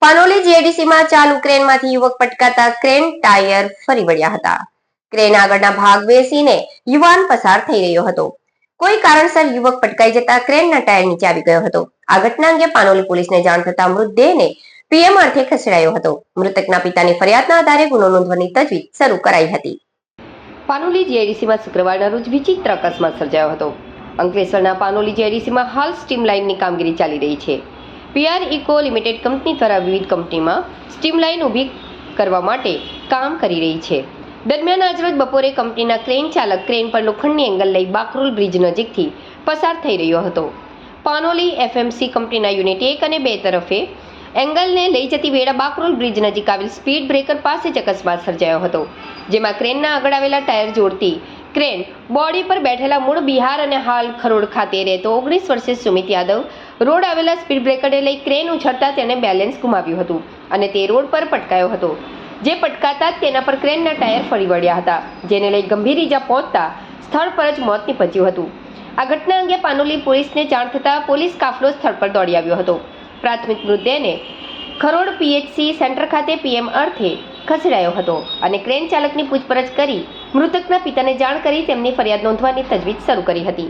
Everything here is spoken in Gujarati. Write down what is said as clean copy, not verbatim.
પાનોલી જીઆઈડીસીમાં ચાલુ ક્રેનમાંથી યુવક પટકાતા ક્રેન ટાયર ફરી વળ્યા હતા. ક્રેન આગળના ભાગ બેસીને યુવાન પસાર થઈ રહ્યો હતો. કોઈ કારણસર યુવક પટકાઈ જતા ક્રેનના ટાયર નીચે આવી ગયો હતો. આ ઘટના અંગે પાનોલી પોલીસને જાણ થતા મૃતદેહને પીએમ અર્થે ખસેડાયો હતો. મૃતકના પિતાની ફરિયાદના આધારે ગુનો નોંધવાની તજવીજ શરૂ કરાઈ હતી. પાનોલી જીઆઈડીસીમાં શુક્રવારના રોજ વિચિત્ર અકસ્માત સર્જાયો હતો. અંકલેશ્વરના પાનોલી જીઆઈડીસીમાં હાલ સ્ટીમ લાઇનની કામગીરી ચાલી રહી છે. પીઆર ઇકો લિમિટેડ કંપની દ્વારા વિવિધ કંપનીમાં સ્ટીમ લાઇન ઊભી કરવા માટે કામ કરી રહી છે. દરમિયાન આજરોજ બપોરે કંપનીના ક્રેન ચાલક ક્રેન પર લોખંડની એંગલ લઈ બાકરોલ બ્રિજ નજીકથી પસાર થઈ રહ્યો હતો. પાનોલી એફએમસી કંપનીના યુનિટ 1 અને 2 તરફે એંગલને લઈ જતી વેળા બાકરોલ બ્રિજ નજીક આવેલ સ્પીડ બ્રેકર પાસે જ અકસ્માત સર્જાયો હતો, જેમાં ક્રેનના આગળ આવેલા ટાયર જોડતી ક્રેન બોડી પર બેઠેલા મૂળ બિહાર અને હાલ ખરોડ ખાતે રહેતો 19 વર્ષીય સુમિત યાદવ રોડ આવેલા સ્પીડ બ્રેકરને લઈ ક્રેન ઉછળતા તેણે બેલેન્સ ગુમાવ્યું હતું અને તે રોડ પર પટકાયો હતો, જે પટકાતા જ તેના પર ક્રેનના ટાયર ફરી વળ્યા હતા, જેને લઈ ગંભીર ઈજા પહોંચતા સ્થળ પર જ મોત નીપજ્યું હતું. આ ઘટના અંગે પાનોલી પોલીસને જાણ થતાં પોલીસ કાફલો સ્થળ પર દોડી આવ્યો હતો. પ્રાથમિક મૃતદેહને ખરોડ પીએચસી સેન્ટર ખાતે પીએમ અર્થે ખસેડાયો હતો અને ક્રેન ચાલકની પૂછપરછ કરી મૃતકના પિતાને જાણ કરી તેમની ફરિયાદ નોંધવાની તજવીજ શરૂ કરી હતી.